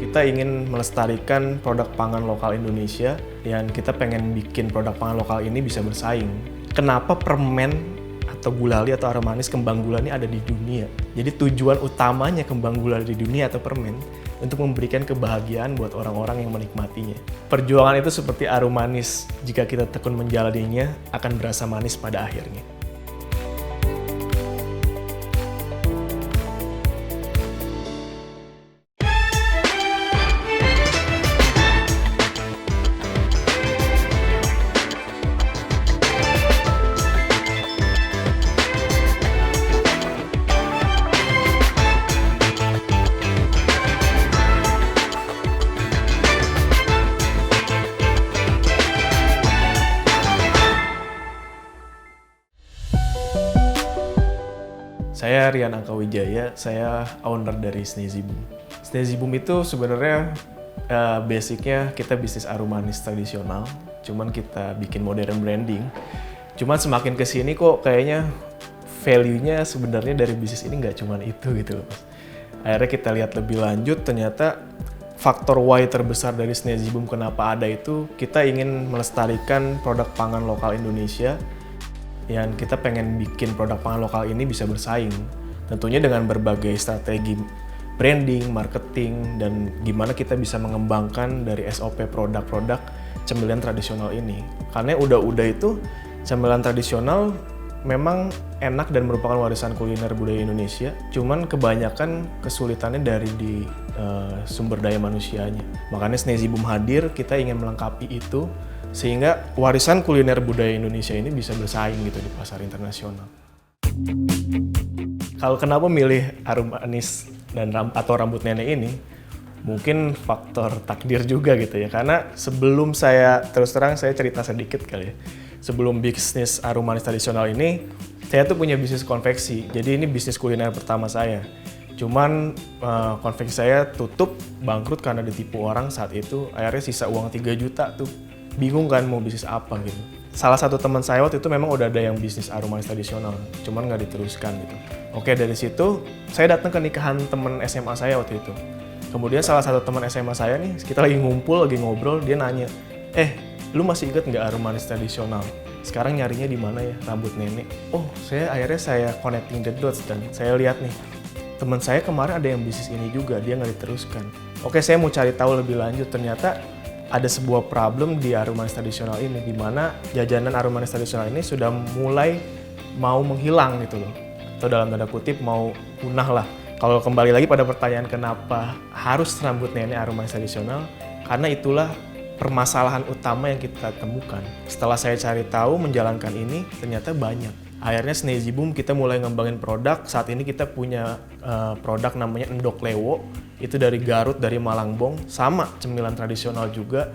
Kita ingin melestarikan produk pangan lokal Indonesia dan kita pengen bikin produk pangan lokal ini bisa bersaing. Kenapa permen atau gulali atau aroma manis kembang gula ini ada di dunia? Jadi tujuan utamanya kembang gula di dunia atau permen untuk memberikan kebahagiaan buat orang-orang yang menikmatinya. Perjuangan itu seperti aroma manis. Jika kita tekun menjalaninya, akan berasa manis pada akhirnya. Saya Rian Angkawijaya, saya owner dari Snazzy Boom. Snazzy Boom itu sebenarnya basicnya kita bisnis aroma manis tradisional, cuman kita bikin modern branding. Cuman semakin kesini kok kayaknya value-nya sebenarnya dari bisnis ini nggak cuman itu gitu loh, Mas. Akhirnya kita lihat lebih lanjut, ternyata faktor why terbesar dari Snazzy Boom kenapa ada itu, kita ingin melestarikan produk pangan lokal Indonesia. Yang kita pengen bikin produk pangan lokal ini bisa bersaing. Tentunya dengan berbagai strategi branding, marketing, dan gimana kita bisa mengembangkan dari SOP produk-produk cemilan tradisional ini. Karena udah itu, cemilan tradisional memang enak dan merupakan warisan kuliner budaya Indonesia. Cuman kebanyakan kesulitannya dari di sumber daya manusianya. Makanya Snazzy Boom hadir, kita ingin melengkapi itu, sehingga warisan kuliner budaya Indonesia ini bisa bersaing gitu di pasar internasional. Kalau kenapa milih aroma manis dan atau rambut nenek ini, mungkin faktor takdir juga gitu ya. Karena sebelum terus terang saya cerita sedikit kali ya. Sebelum bisnis aroma manis tradisional ini, saya tuh punya bisnis konveksi. Jadi ini bisnis kuliner pertama saya. Cuman konveksi saya tutup, bangkrut karena ditipu orang saat itu. Akhirnya sisa uang 3 juta tuh. Bingung kan mau bisnis apa gitu. Salah satu teman saya waktu itu memang udah ada yang bisnis aroma manis tradisional, cuman nggak diteruskan gitu. Oke, dari situ saya datang ke nikahan teman SMA saya waktu itu. Kemudian salah satu teman SMA saya nih, kita lagi ngumpul, lagi ngobrol, dia nanya, lu masih inget nggak aroma manis tradisional? Sekarang nyarinya di mana ya, rambut nenek? Oh, akhirnya saya connecting the dots dan saya lihat nih, teman saya kemarin ada yang bisnis ini juga, dia nggak diteruskan. Oke, saya mau cari tahu lebih lanjut, ternyata ada sebuah problem di aroma manis tradisional ini, di mana jajanan aroma manis tradisional ini sudah mulai mau menghilang gitu loh. Atau dalam tanda kutip mau punah lah. Kalau kembali lagi pada pertanyaan kenapa harus rambut nenek aroma manis tradisional, karena itulah permasalahan utama yang kita temukan. Setelah saya cari tahu, menjalankan ini, ternyata banyak. Akhirnya Snazzy Boom kita mulai ngembangin produk. Saat ini kita punya produk namanya Endok Lewo. Itu dari Garut, dari Malangbong. Sama cemilan tradisional juga.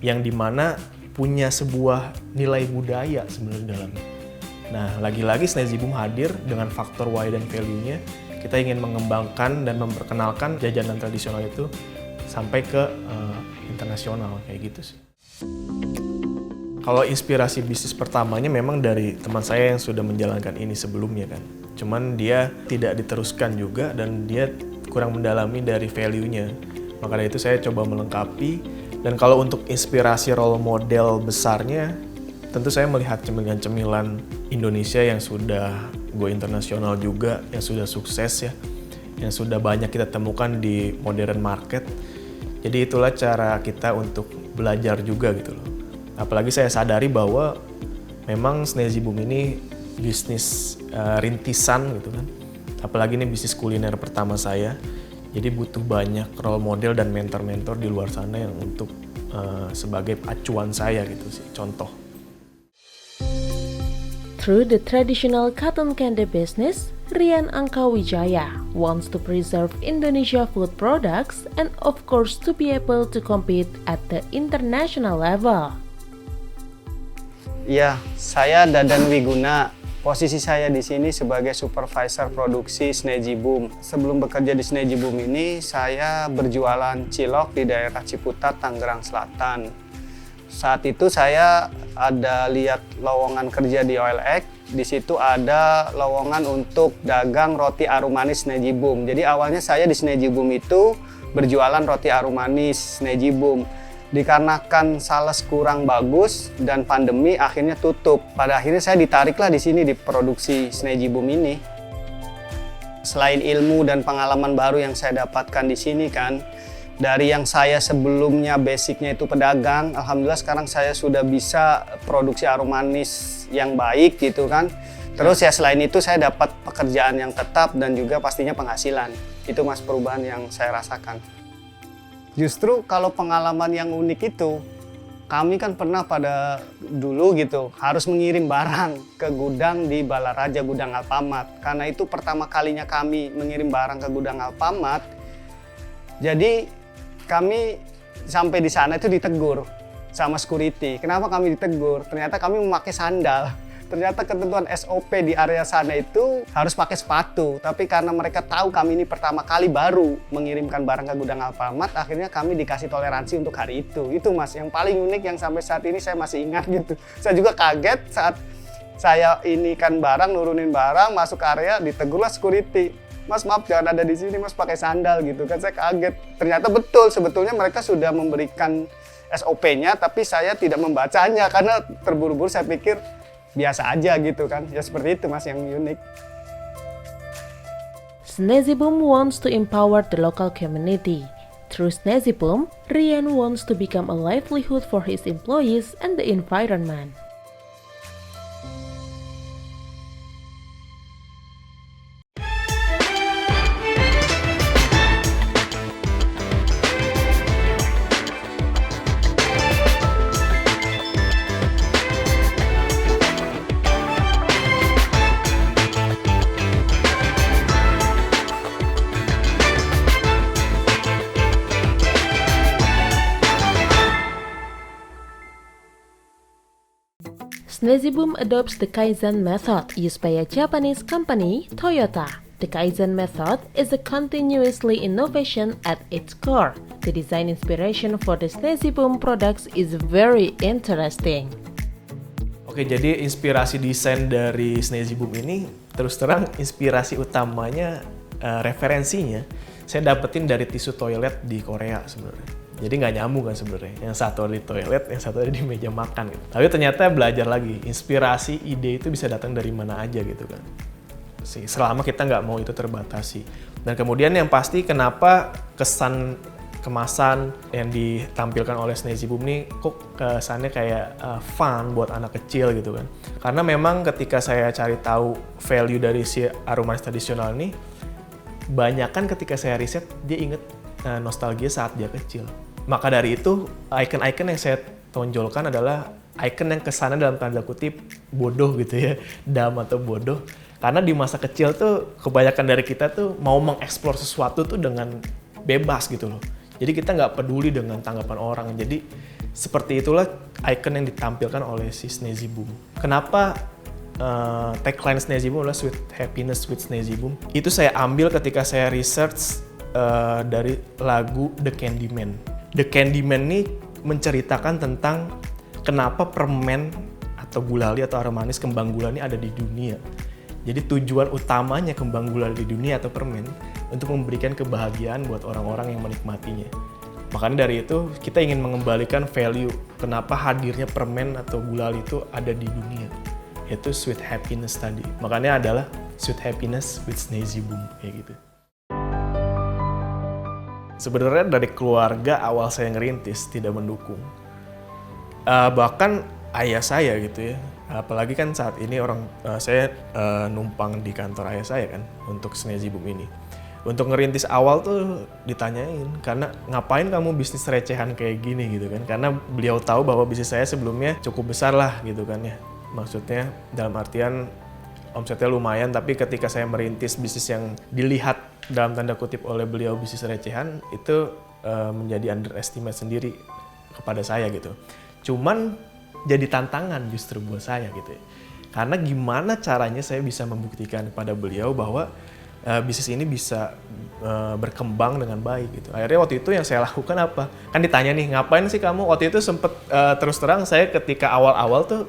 Yang dimana punya sebuah nilai budaya sebenarnya di dalamnya. Nah, lagi-lagi Snazzy Boom hadir dengan faktor why dan value-nya. Kita ingin mengembangkan dan memperkenalkan jajanan tradisional itu sampai ke internasional kayak gitu sih. Kalau inspirasi bisnis pertamanya memang dari teman saya yang sudah menjalankan ini sebelumnya kan. Cuman dia tidak diteruskan juga dan dia kurang mendalami dari value-nya. Maka dari itu saya coba melengkapi. Dan kalau untuk inspirasi role model besarnya, tentu saya melihat cemilan-cemilan Indonesia yang sudah go internasional juga, yang sudah sukses ya, yang sudah banyak kita temukan di modern market. Jadi itulah cara kita untuk belajar juga gitu loh. Apalagi saya sadari bahwa memang Snazzy Boom ini bisnis rintisan gitu kan. Apalagi ini bisnis kuliner pertama saya. Jadi butuh banyak role model dan mentor-mentor di luar sana yang untuk sebagai acuan saya gitu sih, contoh. Through the traditional cotton candy business, Rian Angkawijaya wants to preserve Indonesia food products and of course to be able to compete at the international level. Ya, saya Dadan Wiguna. Posisi saya di sini sebagai supervisor produksi Snazzy Boom. Sebelum bekerja di Snazzy Boom ini, saya berjualan cilok di daerah Ciputat, Tangerang Selatan. Saat itu saya ada lihat lowongan kerja di OLX. Di situ ada lowongan untuk dagang roti aroma manis Snazzy Boom. Jadi awalnya saya di Snazzy Boom itu berjualan roti arum manis Sneji Boom. Dikarenakan sales kurang bagus dan pandemi akhirnya tutup. Pada akhirnya saya ditariklah di sini di produksi Sneji Boom ini. Selain ilmu dan pengalaman baru yang saya dapatkan di sini kan, dari yang saya sebelumnya basicnya itu pedagang, alhamdulillah sekarang saya sudah bisa produksi arum manis yang baik gitu kan. Terus ya selain itu saya dapat pekerjaan yang tetap dan juga pastinya penghasilan. Itu Mas perubahan yang saya rasakan. Justru kalau pengalaman yang unik itu, kami kan pernah pada dulu gitu harus mengirim barang ke gudang di Balaraja, gudang Alfamart. Karena itu pertama kalinya kami mengirim barang ke gudang Alfamart. Jadi kami sampai di sana itu ditegur sama security. Kenapa kami ditegur? Ternyata kami memakai sandal. Ternyata ketentuan SOP di area sana itu harus pakai sepatu. Tapi karena mereka tahu kami ini pertama kali baru mengirimkan barang ke gudang Alfamart, akhirnya kami dikasih toleransi untuk hari itu. Itu Mas, yang paling unik yang sampai saat ini saya masih ingat gitu. Saya juga kaget saat saya ini kan barang, nurunin barang, masuk ke area, ditegurlah security. Mas maaf jangan ada di sini, Mas pakai sandal gitu kan. Saya kaget. Ternyata betul, sebetulnya mereka sudah memberikan SOP-nya, tapi saya tidak membacanya karena terburu-buru. Saya pikir biasa aja gitu kan. Ya seperti itu Mas yang unik. Sneji Boom wants to empower the local community. Through Sneji Boom, Rian wants to become a livelihood for his employees and the environment. Sneji Boom adopts the Kaizen method used by a Japanese company, Toyota. The Kaizen method is a continuously innovation at its core. The design inspiration for the Sneji Boom products is very interesting. Oke, jadi inspirasi desain dari Sneji Boom ini terus terang inspirasi utamanya referensinya saya dapetin dari tisu toilet di Korea sebenarnya. Jadi nggak nyambung kan sebenarnya. Yang satu ada di toilet, yang satu ada di meja makan gitu. Tapi ternyata belajar lagi, inspirasi ide itu bisa datang dari mana aja gitu kan. Selama kita nggak mau itu terbatasi. Dan kemudian yang pasti kenapa kesan kemasan yang ditampilkan oleh Sneji Boom ini kok kesannya kayak fun buat anak kecil gitu kan. Karena memang ketika saya cari tahu value dari si arum manis tradisional ini, banyak kan ketika saya riset dia inget nostalgia saat dia kecil. Maka dari itu, icon-icon yang saya tonjolkan adalah icon yang kesannya dalam tanda kutip bodoh gitu ya, dumb atau bodoh. Karena di masa kecil tuh kebanyakan dari kita tuh mau mengeksplor sesuatu tuh dengan bebas gitu loh. Jadi kita nggak peduli dengan tanggapan orang. Jadi seperti itulah icon yang ditampilkan oleh si Sneji Boom. Kenapa tagline Sneji Boom adalah Sweet Happiness with Sneji Boom? Itu saya ambil ketika saya research dari lagu The Candyman. The Candyman ini menceritakan tentang kenapa permen atau gulali atau arum manis kembang gula ini ada di dunia. Jadi tujuan utamanya kembang gula di dunia atau permen untuk memberikan kebahagiaan buat orang-orang yang menikmatinya. Makanya dari itu kita ingin mengembalikan value kenapa hadirnya permen atau gulali itu ada di dunia. Yaitu sweet happiness tadi. Makanya adalah sweet happiness with Sneji Boom kayak gitu. Sebenarnya dari keluarga awal saya ngerintis tidak mendukung. Bahkan ayah saya gitu ya. Apalagi kan saat ini saya numpang di kantor ayah saya kan untuk Sneji Boom ini. Untuk ngerintis awal tuh ditanyain, karena ngapain kamu bisnis recehan kayak gini gitu kan. Karena beliau tahu bahwa bisnis saya sebelumnya cukup besar lah gitu kan ya. Maksudnya dalam artian omsetnya lumayan, tapi ketika saya merintis bisnis yang dilihat dalam tanda kutip oleh beliau bisnis recehan, itu menjadi underestimate sendiri kepada saya gitu. Cuman jadi tantangan justru buat saya gitu ya. Karena gimana caranya saya bisa membuktikan kepada beliau bahwa bisnis ini bisa berkembang dengan baik gitu. Akhirnya waktu itu yang saya lakukan apa? Kan ditanya nih, ngapain sih kamu? Waktu itu sempet terus terang saya ketika awal-awal tuh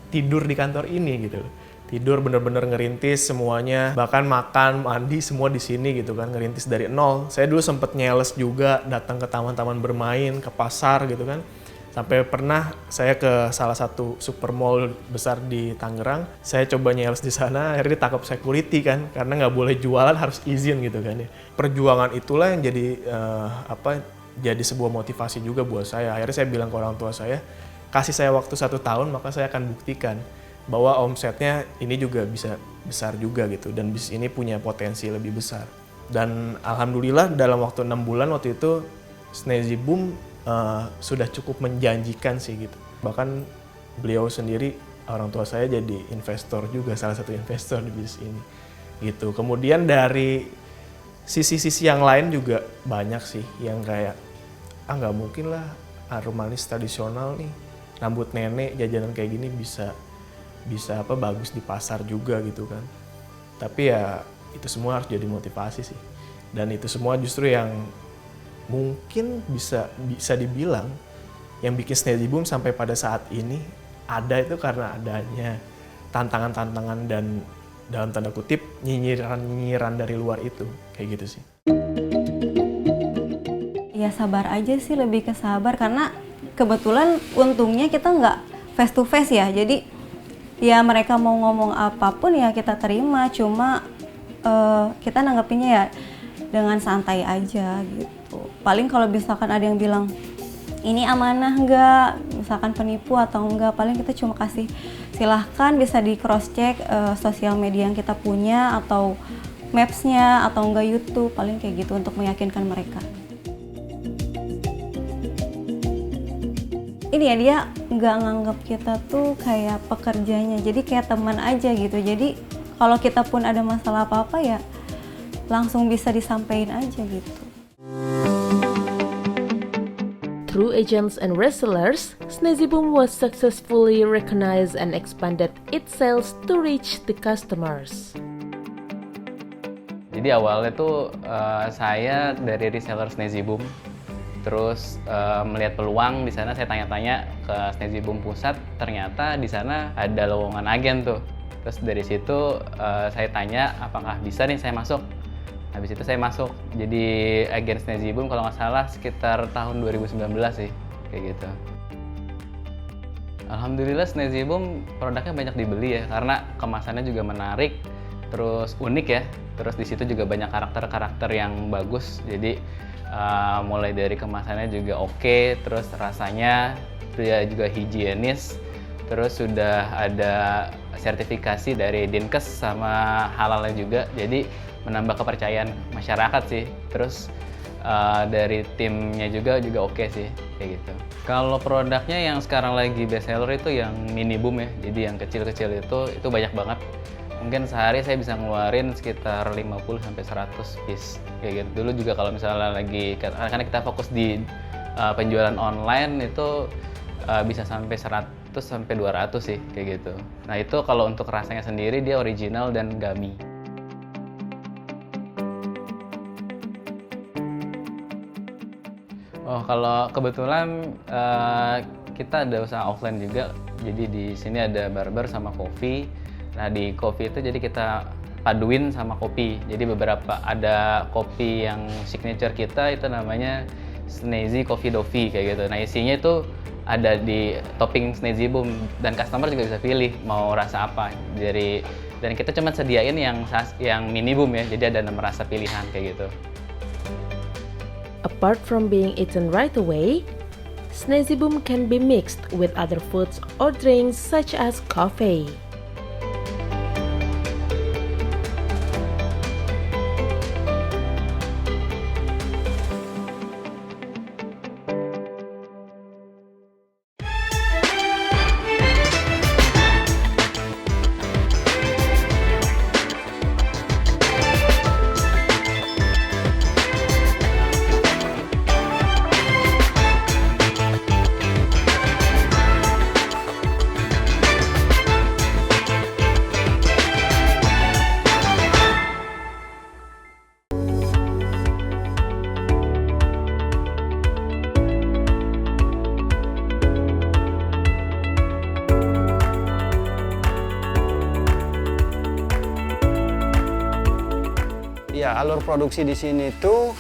tidur di kantor ini gitu. tidur bener-bener ngerintis semuanya, bahkan makan, mandi semua di sini gitu kan, ngerintis dari nol. Saya dulu sempet nyales juga, datang ke taman-taman bermain, ke pasar gitu kan. Sampai pernah saya ke salah satu super mall besar di Tangerang, saya coba nyales di sana, akhirnya ditangkap security kan, karena nggak boleh jualan, harus izin gitu kan ya. Perjuangan itulah yang jadi jadi sebuah motivasi juga buat saya. Akhirnya saya bilang ke orang tua saya, kasih saya waktu 1 tahun, maka saya akan buktikan bahwa omsetnya ini juga bisa besar juga gitu, dan bisnis ini punya potensi lebih besar. Dan alhamdulillah dalam waktu 6 bulan waktu itu Snazzy Boom sudah cukup menjanjikan sih gitu. Bahkan beliau sendiri, orang tua saya, jadi investor juga, salah satu investor di bisnis ini gitu. Kemudian dari sisi-sisi yang lain juga banyak sih yang kayak nggak mungkin lah harum manis tradisional nih, rambut nenek jajanan kayak gini bisa bagus di pasar juga gitu kan. Tapi ya itu semua harus jadi motivasi sih. Dan itu semua justru yang mungkin bisa dibilang yang bikin Snazzy Boom sampai pada saat ini ada itu karena adanya tantangan-tantangan dan dalam tanda kutip nyinyiran dari luar itu, kayak gitu sih. Ya sabar aja sih, lebih ke sabar karena kebetulan untungnya kita nggak face to face ya, jadi ya mereka mau ngomong apapun ya kita terima, cuma kita nanggepinnya ya dengan santai aja gitu. Paling kalau misalkan ada yang bilang ini amanah enggak, misalkan penipu atau enggak, paling kita cuma kasih silahkan bisa di cross check sosial media yang kita punya atau maps-nya atau enggak YouTube, paling kayak gitu untuk meyakinkan mereka. Ini ya, dia nggak nganggap kita tuh kayak pekerjanya, jadi kayak teman aja gitu. Jadi kalau kita pun ada masalah apa-apa ya langsung bisa disampaikan aja gitu. Through agents and resellers, Snazzy Boom was successfully recognized and expanded its sales to reach the customers. Jadi awalnya tuh saya dari reseller Snazzy Boom. Terus melihat peluang di sana, saya tanya-tanya ke Snazzy Boom pusat, ternyata di sana ada lowongan agen tuh. Terus dari situ saya tanya apakah bisa nih saya masuk. Habis itu saya masuk jadi agen Snazzy Boom kalau nggak salah sekitar tahun 2019 sih, kayak gitu. Alhamdulillah Snazzy Boom produknya banyak dibeli ya, karena kemasannya juga menarik, terus unik ya. Terus di situ juga banyak karakter-karakter yang bagus, jadi mulai dari kemasannya juga oke, terus rasanya dia juga higienis, terus sudah ada sertifikasi dari Dinkes sama halalnya juga, jadi menambah kepercayaan masyarakat sih. Terus dari timnya juga oke sih, kayak gitu. Kalau produknya yang sekarang lagi best seller itu yang mini boom ya, jadi yang kecil-kecil itu banyak banget. Mungkin sehari saya bisa ngeluarin sekitar 50-100 piece kayak gitu. Dulu juga kalau misalnya lagi, karena kita fokus di penjualan online itu bisa sampai 100-200 sih kayak gitu. Nah itu kalau untuk rasanya sendiri dia original dan gummy. Oh kalau kebetulan kita ada usaha offline juga. Jadi di sini ada barber sama coffee. Nah di kopi itu jadi kita paduin sama kopi. Jadi beberapa ada kopi yang signature kita itu namanya Snazzy Coffee Doffy kayak gitu. Nah isinya itu ada di topping Snazzy Boom dan customer juga bisa pilih mau rasa apa. Dan kita cuma sediain yang mini boom ya. Jadi ada 6 rasa pilihan kayak gitu. Apart from being eaten right away, Snazzy Boom can be mixed with other foods or drinks such as coffee. Ya, alur produksi di sini tuh,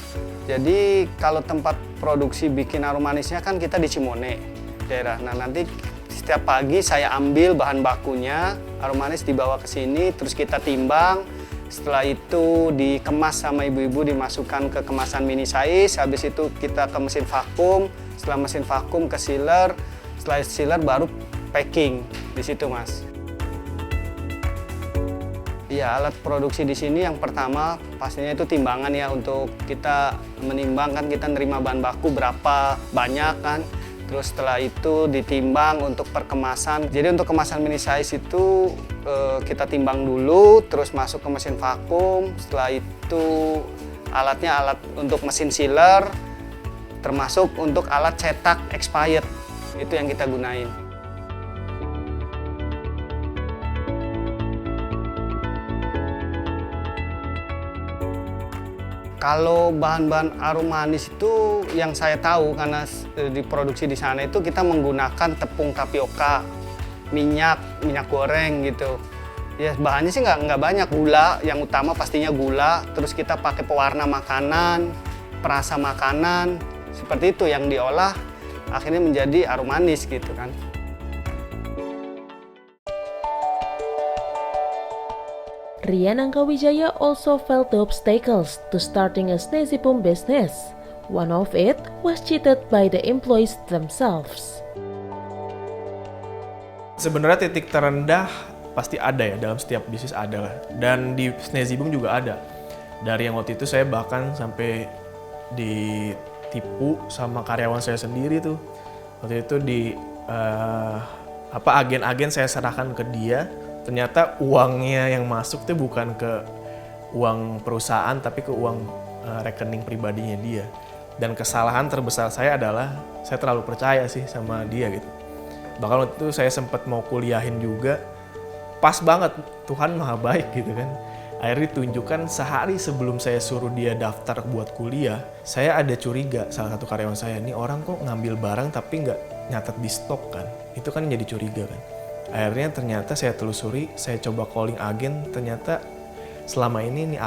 jadi kalau tempat produksi bikin harum manisnya kan kita di Cimone daerah. Nah, nanti setiap pagi saya ambil bahan bakunya, harum manis dibawa ke sini, terus kita timbang. Setelah itu dikemas sama ibu-ibu, dimasukkan ke kemasan mini size. Habis itu kita ke mesin vakum. Setelah mesin vakum ke sealer. Setelah sealer baru packing di situ, Mas. Ya, alat produksi di sini yang pertama pastinya itu timbangan ya, untuk kita menimbang kan, kita nerima bahan baku berapa banyak kan. Terus setelah itu ditimbang untuk perkemasan. Jadi untuk kemasan mini size itu kita timbang dulu, terus masuk ke mesin vakum. Setelah itu alatnya alat untuk mesin sealer, termasuk untuk alat cetak expired. Itu yang kita gunain. Kalau bahan-bahan harum manis itu yang saya tahu karena diproduksi di sana itu kita menggunakan tepung tapioka, minyak goreng gitu. Ya bahannya sih nggak banyak, gula yang utama pastinya gula. Terus kita pakai pewarna makanan, perasa makanan, seperti itu yang diolah akhirnya menjadi harum manis gitu kan. Rian Angkawijaya also felt the obstacles to starting a Snazzy Boom business. One of it was cheated by the employees themselves. Sebenarnya titik terendah pasti ada ya, dalam setiap bisnis ada lah. Dan di Snazzy Boom juga ada. Dari yang waktu itu saya bahkan sampai ditipu sama karyawan saya sendiri tuh. Waktu itu agen-agen saya serahkan ke dia. Ternyata uangnya yang masuk tuh bukan ke uang perusahaan tapi ke uang rekening pribadinya dia. Dan kesalahan terbesar saya adalah saya terlalu percaya sih sama dia gitu. Bahkan waktu itu saya sempat mau kuliahin juga, pas banget, Tuhan maha baik gitu kan. Akhirnya ditunjukkan sehari sebelum saya suruh dia daftar buat kuliah, saya ada curiga salah satu karyawan saya, ini orang kok ngambil barang tapi nggak nyatet di stok kan. Itu kan jadi curiga kan. Akhirnya ternyata saya telusuri, saya coba calling agen, ternyata selama ini nih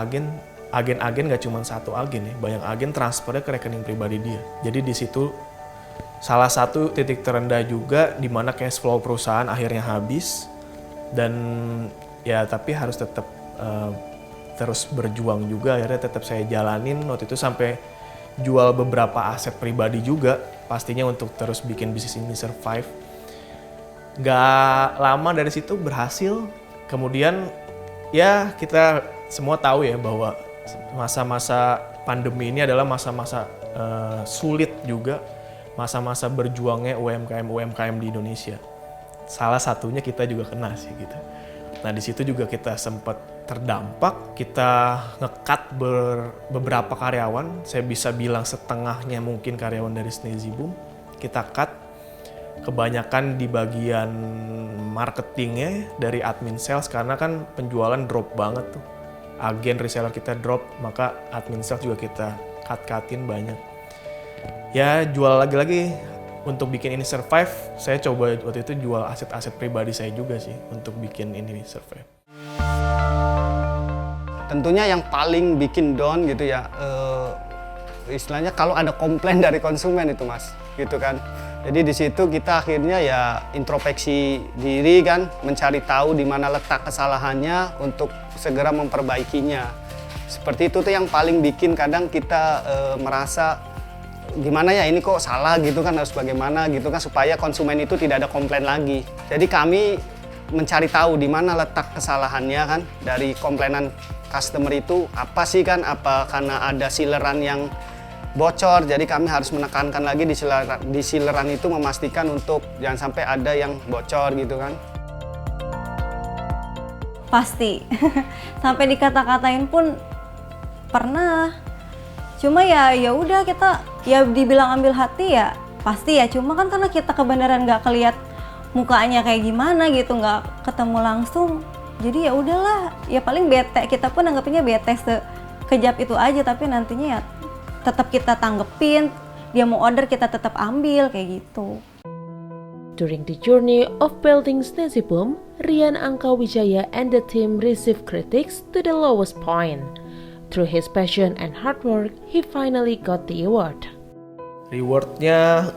agen-agen gak cuma satu agen ya, banyak agen transfernya ke rekening pribadi dia. Jadi di situ salah satu titik terendah juga di mana cash flow perusahaan akhirnya habis, dan ya tapi harus tetap terus berjuang juga. Akhirnya tetap saya jalanin waktu itu sampai jual beberapa aset pribadi juga, pastinya untuk terus bikin bisnis ini survive. Gak lama dari situ berhasil. Kemudian ya kita semua tahu ya bahwa masa-masa pandemi ini adalah masa-masa sulit juga, masa-masa berjuangnya UMKM di Indonesia. Salah satunya kita juga kena sih gitu. Nah di situ juga kita sempat terdampak, kita nge-cut beberapa karyawan. Saya bisa bilang setengahnya mungkin karyawan dari Snazzy Boom kita cut. Kebanyakan di bagian marketingnya dari admin sales, karena kan penjualan drop banget tuh. Agen reseller kita drop, maka admin sales juga kita cut-cutin banyak. Ya jual lagi-lagi untuk bikin ini survive, saya coba waktu itu jual aset-aset pribadi saya juga sih untuk bikin ini survive. Tentunya yang paling bikin down gitu ya, istilahnya kalau ada komplain dari konsumen itu Mas, gitu kan. Jadi di situ kita akhirnya ya introspeksi diri kan, mencari tahu di mana letak kesalahannya untuk segera memperbaikinya. Seperti itu tuh yang paling bikin kadang kita merasa gimana ya ini kok salah gitu kan, harus bagaimana gitu kan supaya konsumen itu tidak ada komplain lagi. Jadi kami mencari tahu di mana letak kesalahannya kan dari komplainan customer itu apa sih kan, apa karena ada sealeran yang bocor, jadi kami harus menekankan lagi di sealeran itu memastikan untuk jangan sampai ada yang bocor gitu kan. Pasti. Sampai dikata-katain pun pernah. Cuma ya udah kita ya dibilang ambil hati ya pasti ya, cuma kan karena kita kebenaran nggak keliat mukanya kayak gimana gitu, nggak ketemu langsung. Jadi ya udahlah, ya paling bete, kita pun anggapnya bete sekejap itu aja, tapi nantinya ya tetap kita tanggepin, dia mau order kita tetap ambil kayak gitu. During the journey of building Snazzy Boom, Rian Angkawijaya and the team received critics to the lowest point. Through his passion and hard work, he finally got the award. Rewardnya,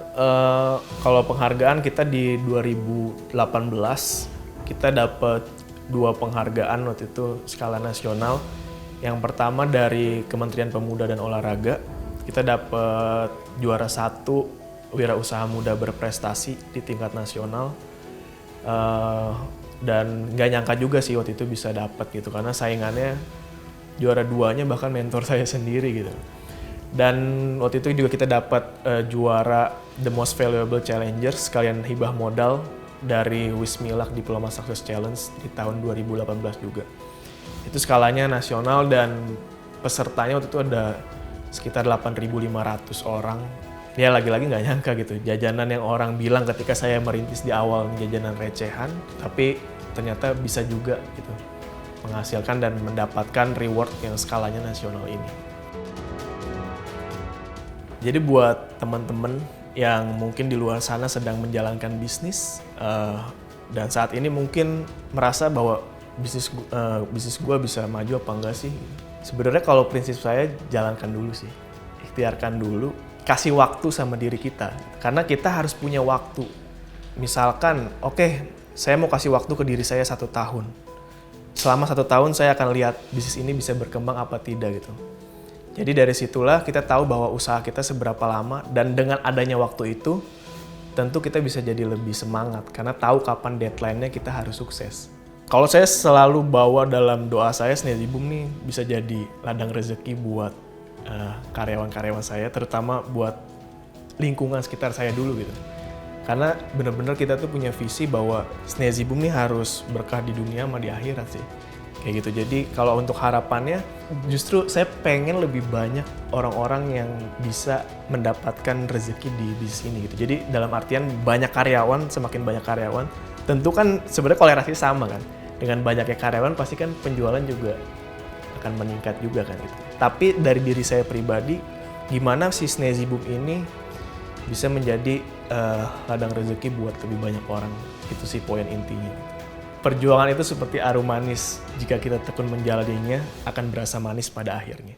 kalau penghargaan kita di 2018, kita dapat 2 penghargaan waktu itu skala nasional. Yang pertama dari Kementerian Pemuda dan Olahraga, kita dapat juara 1 wirausaha muda berprestasi di tingkat nasional. Dan nggak nyangka juga sih waktu itu bisa dapat gitu, karena saingannya juara 2-nya bahkan mentor saya sendiri gitu. Dan waktu itu juga kita dapat juara The Most Valuable Challengers sekalian hibah modal dari Wismilak Diploma Success Challenge di tahun 2018 juga. Itu skalanya nasional dan pesertanya waktu itu ada sekitar 8.500 orang. Ya lagi-lagi nggak nyangka gitu, jajanan yang orang bilang ketika saya merintis di awal jajanan recehan, tapi ternyata bisa juga gitu menghasilkan dan mendapatkan reward yang skalanya nasional ini. Jadi buat teman-teman yang mungkin di luar sana sedang menjalankan bisnis dan saat ini mungkin merasa bahwa bisnis gue bisa maju apa enggak sih? Sebenarnya kalau prinsip saya jalankan dulu sih, ikhtiarkan dulu, kasih waktu sama diri kita. Karena kita harus punya waktu. Misalkan, oke, saya mau kasih waktu ke diri saya 1 tahun. Selama 1 tahun saya akan lihat bisnis ini bisa berkembang apa tidak gitu. Jadi dari situlah kita tahu bahwa usaha kita seberapa lama, dan dengan adanya waktu itu tentu kita bisa jadi lebih semangat karena tahu kapan deadline-nya kita harus sukses. Kalau saya selalu bawa dalam doa saya, Snazzy Boom nih bisa jadi ladang rezeki buat karyawan-karyawan saya, terutama buat lingkungan sekitar saya dulu gitu. Karena benar-benar kita tuh punya visi bahwa Snazzy Boom nih harus berkah di dunia sama di akhirat sih. Kayak gitu. Jadi kalau untuk harapannya, justru saya pengen lebih banyak orang-orang yang bisa mendapatkan rezeki di bisnis ini gitu. Jadi dalam artian banyak karyawan, semakin banyak karyawan, tentu kan sebenarnya kolerasi sama kan. Dengan banyaknya karyawan pasti kan penjualan juga akan meningkat juga kan gitu. Tapi dari diri saya pribadi, gimana si Snazzy Boom ini bisa menjadi ladang rezeki buat lebih banyak orang. Itu sih poin intinya. Perjuangan itu seperti arum manis, jika kita tekun menjalaninya akan berasa manis pada akhirnya.